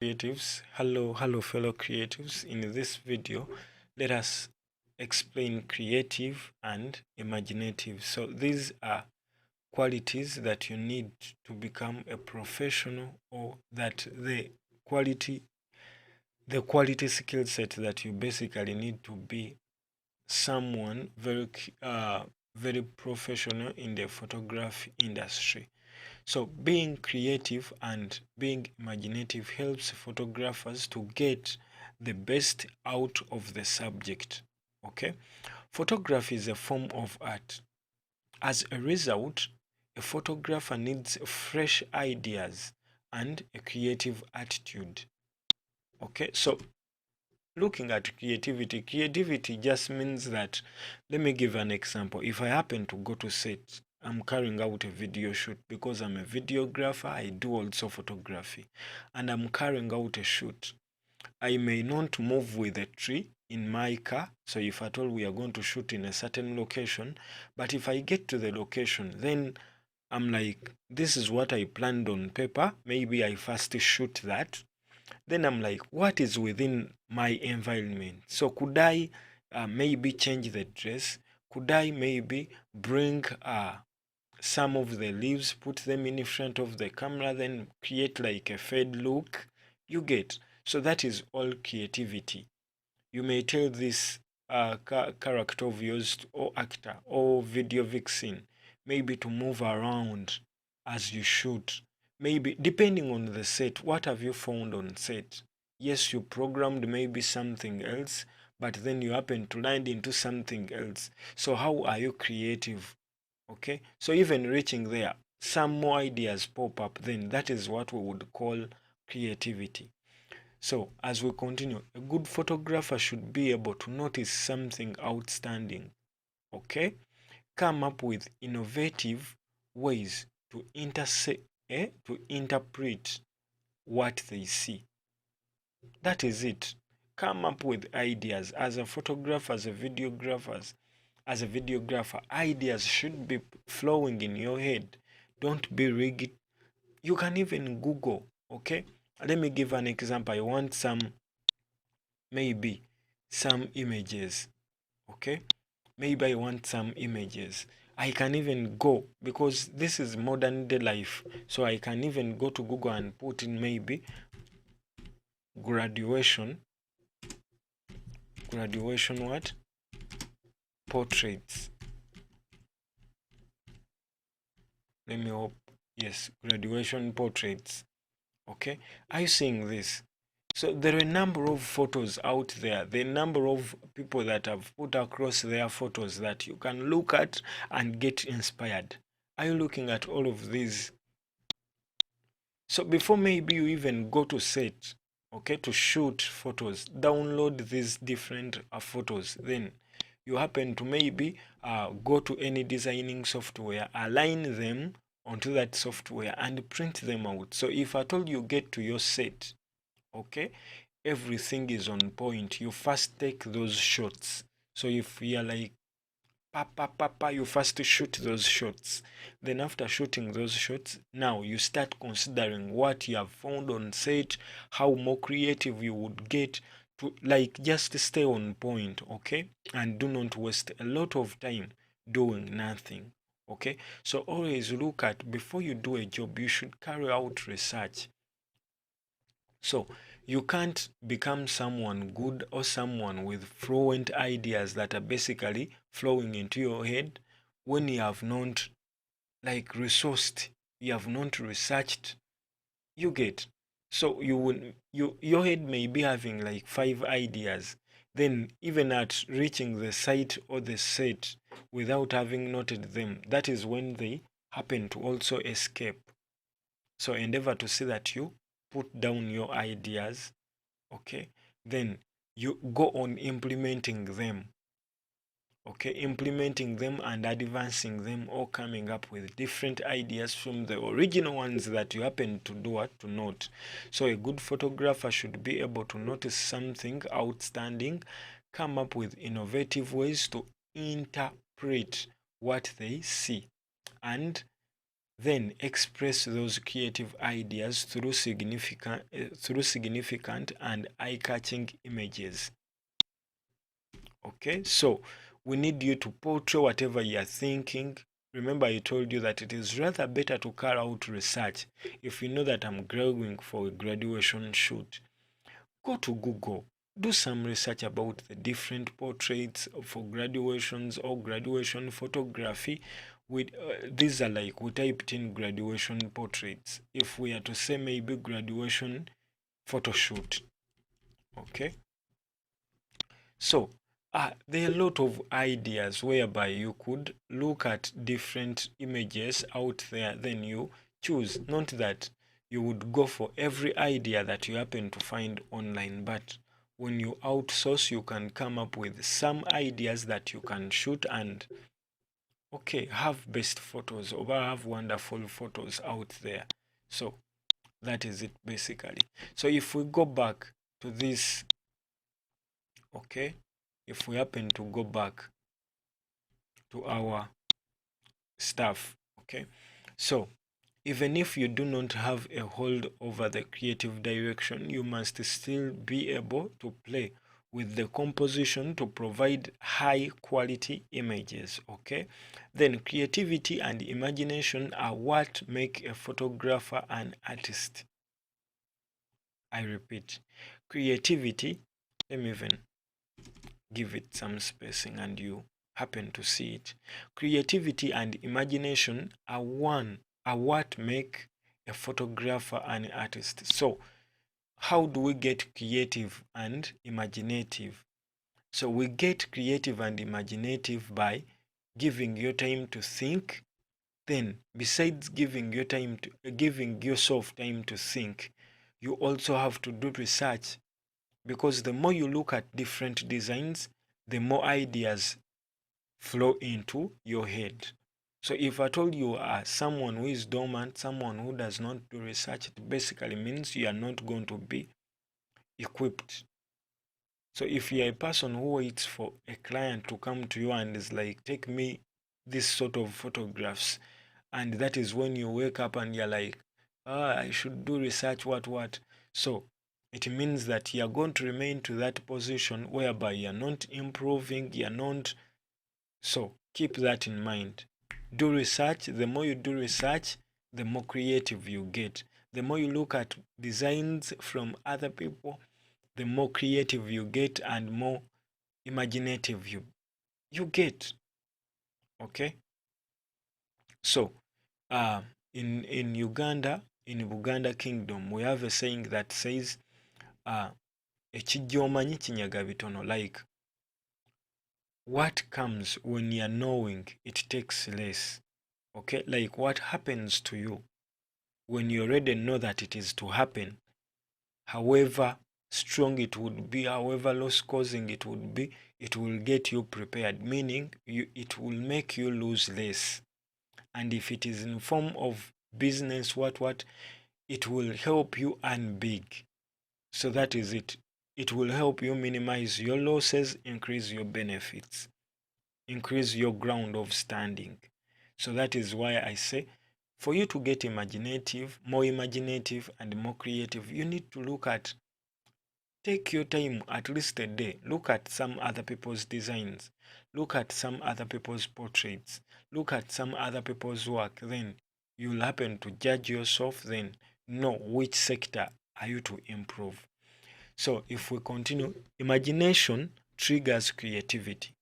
Creatives, hello fellow creatives. In this video let us explain creative and imaginative. So these are qualities that you need to become a professional, or that the quality skill set that you basically need to be someone very professional in the photography industry. So being creative and being imaginative helps photographers to get the best out of the subject. Okay? Photography is a form of art. As a result, a photographer needs fresh ideas and a creative attitude. Okay? So looking at creativity just means that, let me give an example. If I happen to go to set, I'm carrying out a video shoot because I'm a videographer, I do also photography, and I'm carrying out a shoot. I may not move with a tree in my car, so if at all we are going to shoot in a certain location, but if I get to the location, then I'm like, this is what I planned on paper, maybe I first shoot that, then I'm like, what is within my environment? So could I maybe change the dress? Could I maybe bring some of the leaves, put them in front of the camera, then create like a fade look? You get. So that is all creativity. You may tell this character of yours, or actor or video vixen, maybe to move around as you shoot. Maybe depending on the set, what have you found on set? Yes, you programmed maybe something else, but then you happen to land into something else. So how are you creative? Okay, so even reaching there, some more ideas pop up, then that is what we would call creativity. So, as we continue, a good photographer should be able to notice something outstanding, okay? Come up with innovative ways to interpret what they see. That is it. Come up with ideas. As a photographer, as a videographer, ideas should be flowing in your head. Don't be rigid. You can even Google, okay? Let me give an example. I want maybe some images. Okay, maybe I want some images. I can even go, because this is modern day life, so I can even go to Google and put in maybe graduation what, portraits. Let me hope, yes, graduation portraits. Okay, are you seeing this? So there are a number of photos out there, the number of people that have put across their photos that you can look at and get inspired. Are you looking at all of these? So before maybe you even go to set, okay, to shoot photos, download these different photos. Then you happen to maybe go to any designing software, align them onto that software and print them out. So if at all you get to your set, okay, everything is on point, you first take those shots. So if you're like papa, you first shoot those shots. Then after shooting those shots, now you start considering what you have found on set, how more creative you would get to, like, just stay on point, okay, and do not waste a lot of time doing nothing. Okay, so always look at, before you do a job, you should carry out research. So you can't become someone good or someone with fluent ideas that are basically flowing into your head when you have not like resourced, you have not researched. You get. So your head may be having like 5 ideas. Then even at reaching the site or the set without having noted them, that is when they happen to also escape. So endeavor to see that you put down your ideas, okay? Then you go on implementing them, okay? Implementing them and advancing them, or coming up with different ideas from the original ones that you happen to do what to note. So a good photographer should be able to notice something outstanding, come up with innovative ways to interpret what they see, and then express those creative ideas through significant and eye-catching images. Okay, so we need you to portray whatever you are thinking. Remember, I told you that it is rather better to carry out research. If you know that I'm going for a graduation shoot, go to Google, do some research about the different portraits for graduations or graduation photography. With these are like, we typed in graduation portraits. If we are to say maybe graduation photo shoot, okay. So there are a lot of ideas whereby you could look at different images out there, then you choose. Not that you would go for every idea that you happen to find online, but when you outsource, you can come up with some ideas that you can shoot and have best photos or have wonderful photos out there. So that is it basically. So if we go back to this, if we happen to go back to our stuff, so even if you do not have a hold over the creative direction, you must still be able to play with the composition to provide high quality images. Then creativity and imagination are what make a photographer an artist. I repeat, creativity, let me even give it some spacing and you happen to see it. Creativity and imagination are what make a photographer an artist. So how do we get creative and imaginative? So we get creative and imaginative by giving your time to think. Then besides giving yourself time to think, you also have to do research, because the more you look at different designs, the more ideas flow into your head. So if I told you are someone who is dormant, someone who does not do research, it basically means you are not going to be equipped. So if you are a person who waits for a client to come to you and is like, take me this sort of photographs, and that is when you wake up and you're like, I should do research, what. So it means that you're going to remain to that position whereby you're not improving, you're not. So keep that in mind. Do research. The more you do research, the more creative you get. The more you look at designs from other people, the more creative you get and more imaginative you get. So in Uganda, in Buganda Kingdom, we have a saying that says ekijja omanyi kinyaga bitono, like what comes when you're knowing, it takes less. Like what happens to you when you already know that it is to happen, however strong it would be, however loss causing it would be, it will get you prepared, meaning it will make you lose less. And if it is in form of business, it will help you earn big. So that is it. It will help you minimize your losses, increase your benefits, increase your ground of standing. So that is why I say, for you to get more imaginative and more creative, you need to take your time, at least a day. Look at some other people's designs. Look at some other people's portraits. Look at some other people's work. Then you'll happen to judge yourself, then know which sector are you to improve. So if we continue, imagination triggers creativity.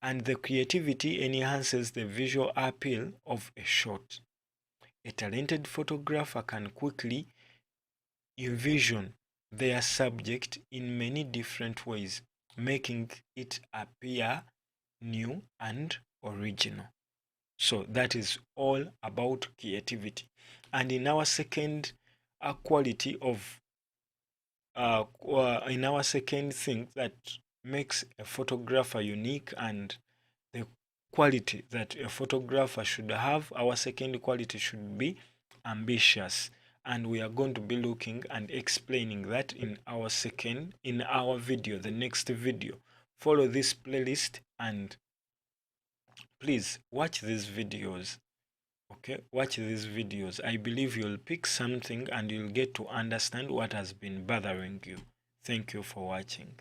And the creativity enhances the visual appeal of a shot. A talented photographer can quickly envision their subject in many different ways, making it appear new and original. So that is all about creativity. And in our second quality of in our second thing that makes a photographer unique and the quality that a photographer should have, our second quality should be ambitious. And we are going to be looking and explaining that in our video, the next video. Follow this playlist and please watch these videos. Okay, watch these videos. I believe you'll pick something and you'll get to understand what has been bothering you. Thank you for watching.